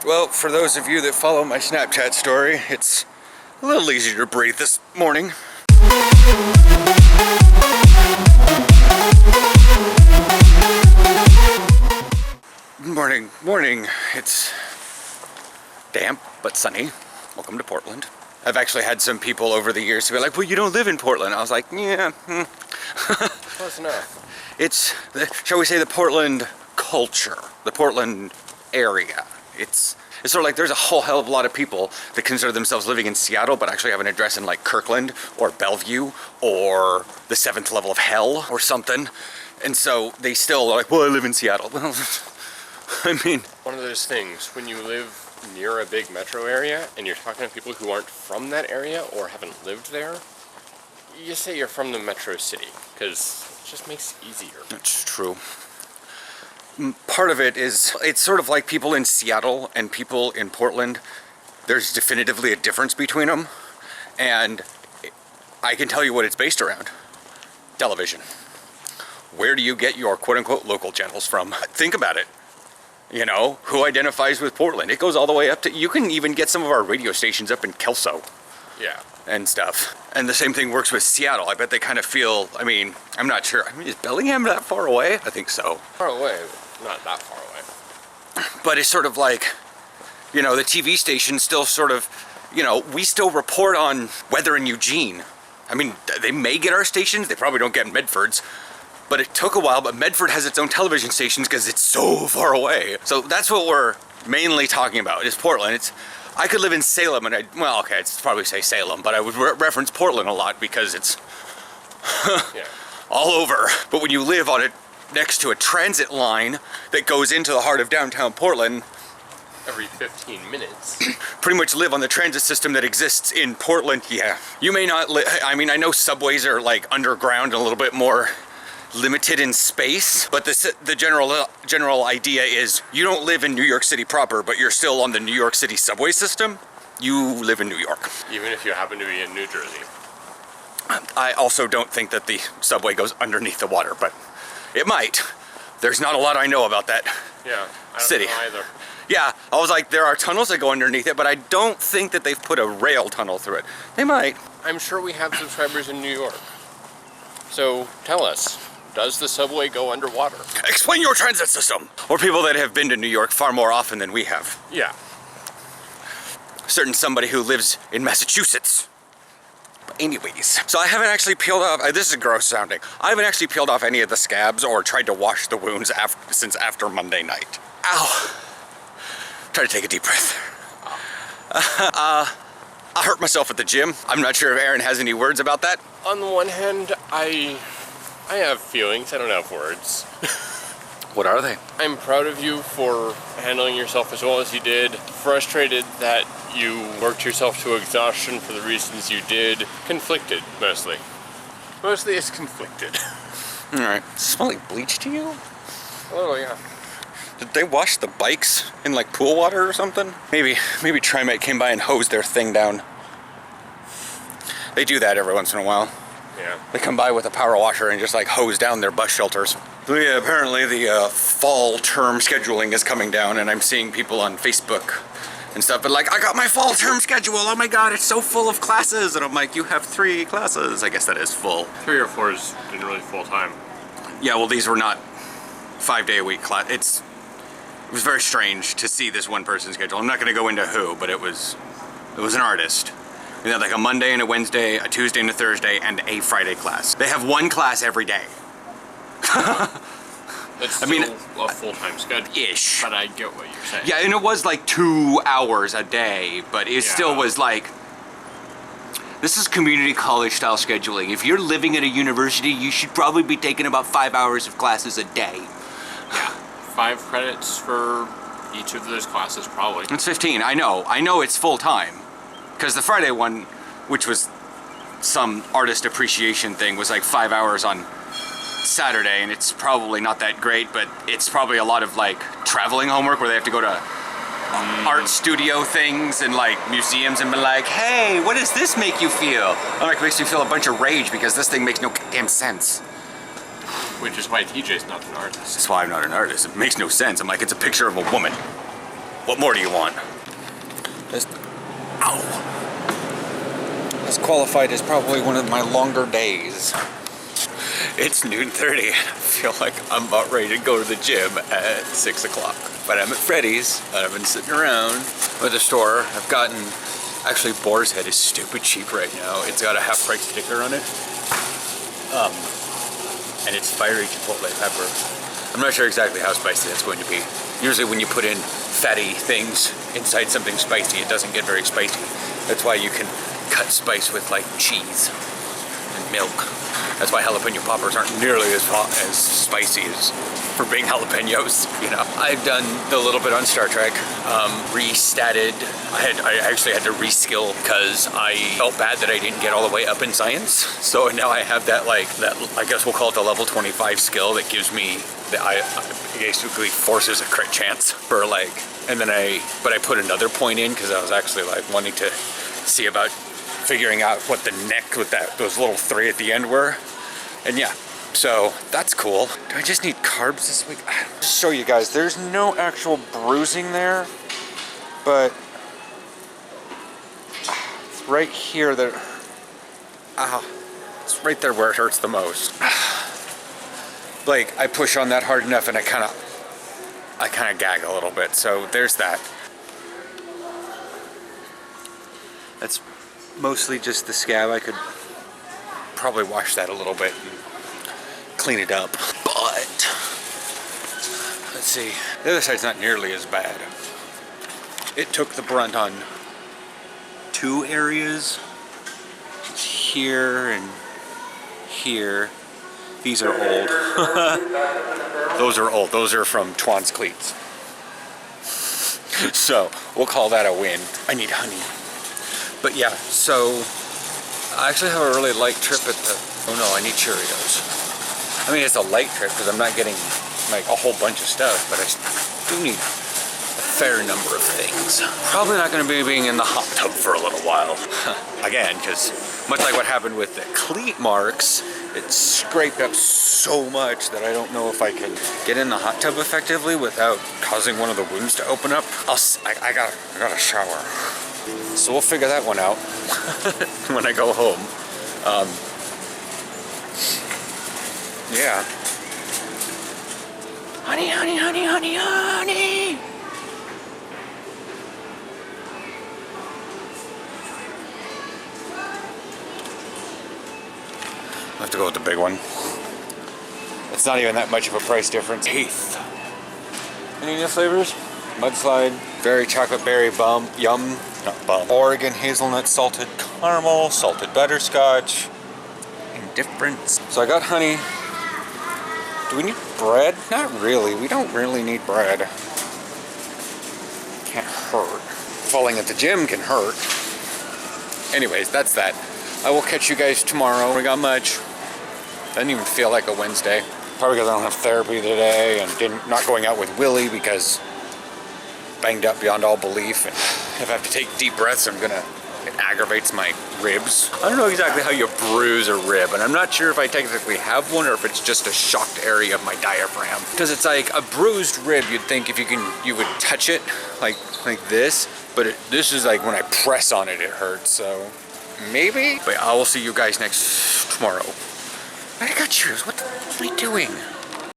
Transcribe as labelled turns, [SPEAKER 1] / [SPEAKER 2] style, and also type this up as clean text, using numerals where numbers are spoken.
[SPEAKER 1] Well, for those of you that follow my Snapchat story, it's a little easier to breathe this morning. Morning. It's damp but sunny. Welcome to Portland. I've actually had some people over the years be like, well, you don't live in Portland. I was like, yeah.
[SPEAKER 2] Close enough.
[SPEAKER 1] It's, shall we say, the Portland culture, the Portland area. It's sort of like there's a whole hell of a lot of people that consider themselves living in Seattle but actually have an address in like Kirkland or Bellevue or the 7th level of hell or something. And so they still are like, well, I live in Seattle. Well, I mean,
[SPEAKER 2] one of those things, when you live near a big metro area and you're talking to people who aren't from that area or haven't lived there, you say you're from the metro city because it just makes it easier.
[SPEAKER 1] That's true. Part of it is, it's sort of like people in Seattle and people in Portland. There's definitively a difference between them. And I can tell you what it's based around. Television. Where do you get your quote-unquote local channels from? Think about it. You know, who identifies with Portland? It goes all the way up to, you can even get some of our radio stations up in Kelso.
[SPEAKER 2] Yeah.
[SPEAKER 1] And stuff. And the same thing works with Seattle. I bet they kind of feel, I mean, I'm not sure. I mean, is Bellingham that far away? I think so.
[SPEAKER 2] Far away, not that far away.
[SPEAKER 1] But it's sort of like, you know, the TV station still sort of, you know, we still report on weather in Eugene. I mean, they may get our stations. They probably don't get Medford's. But it took a while, but Medford has its own television stations because it's so far away. So that's what we're mainly talking about, is Portland. I could live in Salem and well, okay, I'd probably say Salem, but I would reference Portland a lot because it's
[SPEAKER 2] yeah.
[SPEAKER 1] all over. But when you live on it next to a transit line that goes into the heart of downtown Portland,
[SPEAKER 2] every 15 minutes.
[SPEAKER 1] Pretty much live on the transit system that exists in Portland, yeah. You may not I mean, I know subways are like underground and a little bit more limited in space, but the general idea is you don't live in New York City proper, but you're still on the New York City subway system. You live in New York.
[SPEAKER 2] Even if you happen to be in New Jersey.
[SPEAKER 1] I also don't think that the subway goes underneath the water, but it might. There's not a lot I know about that city.
[SPEAKER 2] I don't know either.
[SPEAKER 1] Yeah, I was like, there are tunnels that go underneath it, but I don't think that they've put a rail tunnel through it. They might.
[SPEAKER 2] I'm sure we have subscribers in New York. So tell us. Does the subway go underwater?
[SPEAKER 1] Explain your transit system! Or people that have been to New York far more often than we have.
[SPEAKER 2] Yeah.
[SPEAKER 1] Certain somebody who lives in Massachusetts. But anyways, so I haven't actually peeled off, this is gross sounding, I haven't actually peeled off any of the scabs or tried to wash the wounds since after Monday night. Ow! Try to take a deep breath. I hurt myself at the gym. I'm not sure if Aaron has any words about that.
[SPEAKER 2] On the one hand, I have feelings, I don't have words.
[SPEAKER 1] What are they?
[SPEAKER 2] I'm proud of you for handling yourself as well as you did. Frustrated that you worked yourself to exhaustion for the reasons you did. Conflicted, mostly. Mostly it's conflicted.
[SPEAKER 1] Alright. Does it smell like bleach to you?
[SPEAKER 2] A little, yeah.
[SPEAKER 1] Did they wash the bikes in like pool water or something? Maybe TriMate came by and hosed their thing down. They do that every once in a while.
[SPEAKER 2] Yeah.
[SPEAKER 1] They come by with a power washer and just like hose down their bus shelters. So yeah, apparently the fall term scheduling is coming down, and I'm seeing people on Facebook and stuff, but like, I got my fall term schedule, oh my god, it's so full of classes, and I'm like, you have 3 classes. I guess that is full.
[SPEAKER 2] 3 or 4 is generally full time.
[SPEAKER 1] Yeah, well, these were not 5-day-a-week class. It was very strange to see this one person's schedule. I'm not going to go into who, but it was an artist. They had like a Monday and a Wednesday, a Tuesday and a Thursday, and a Friday class. They have 1 class every day.
[SPEAKER 2] That's still a full-time schedule. Ish. But I get what you're saying.
[SPEAKER 1] Yeah, and it was like 2 hours a day, but it still was like, this is community college style scheduling. If you're living at a university, you should probably be taking about 5 hours of classes a day.
[SPEAKER 2] Yeah, 5 credits for each of those classes, probably.
[SPEAKER 1] It's 15, I know it's full-time. Because the Friday one, which was some artist appreciation thing, was like 5 hours on Saturday, and it's probably not that great, but it's probably a lot of like traveling homework where they have to go to art studio things and like museums and be like, hey, what does this make you feel? I'm like, it makes me feel a bunch of rage because this thing makes no damn sense.
[SPEAKER 2] Which is why TJ's not an artist.
[SPEAKER 1] That's why I'm not an artist. It makes no sense. I'm like, it's a picture of a woman. What more do you want? Ow. That's qualified as probably one of my longer days. It's noon 30. I feel like I'm about ready to go to the gym at 6 o'clock. But I'm at Freddy's and I've been sitting around at the store. I've gotten, actually Boar's Head is stupid cheap right now. It's got a half price sticker on it. And it's fiery chipotle pepper. I'm not sure exactly how spicy that's going to be. Usually when you put in fatty things inside something spicy, it doesn't get very spicy. That's why you can cut spice with like cheese and milk. That's why jalapeno poppers aren't nearly as spicy as for being jalapenos, you know. I've done a little bit on Star Trek, restatted. I actually had to reskill because I felt bad that I didn't get all the way up in science. So now I have that I guess we'll call it the level 25 skill that gives me, that I basically forces a crit chance for like, and then but I put another point in because I was actually like wanting to see about figuring out what the neck with those little 3 at the end were. And yeah, so that's cool. Do I just need carbs this week? Just show you guys, there's no actual bruising there, but it's right here that, it's right there where it hurts the most. Like I push on that hard enough and I kind of gag a little bit. So there's that. That's mostly just the scab. I could probably wash that a little bit and clean it up. But let's see. The other side's not nearly as bad. It took the brunt on 2 areas. It's here and here. These are old. Those are old. Those are from Twan's cleats. So we'll call that a win. I need honey. But yeah, so I actually have a really light trip at the, oh no, I need Cheerios. I mean, it's a light trip because I'm not getting like a whole bunch of stuff, but I do need a fair number of things. Probably not going to be being in the hot tub for a little while. Again, because much like what happened with the cleat marks, it scraped up so much that I don't know if I can get in the hot tub effectively without causing one of the wounds to open up. I gotta shower. So we'll figure that one out when I go home. Yeah. Honey, honey, honey, honey, honey. I have to go with the big one. It's not even that much of a price difference. 8th. Any new flavors? Mudslide, berry chocolate berry bum, yum, not bum. Oregon hazelnut salted caramel, salted butterscotch. Indifference. So I got honey. Do we need bread? Not really. We don't really need bread. Can't hurt. Falling at the gym can hurt. Anyways, that's that. I will catch you guys tomorrow. We got much. Doesn't even feel like a Wednesday. Probably because I don't have therapy today and not going out with Willie because banged up beyond all belief. And if I have to take deep breaths, it aggravates my ribs. I don't know exactly how you bruise a rib, and I'm not sure if I technically have one or if it's just a shocked area of my diaphragm. Because it's like a bruised rib, you'd think if you would touch it like this, but this is like when I press on it, it hurts, so maybe. But I will see you guys tomorrow. I got Cheerios, what am I doing?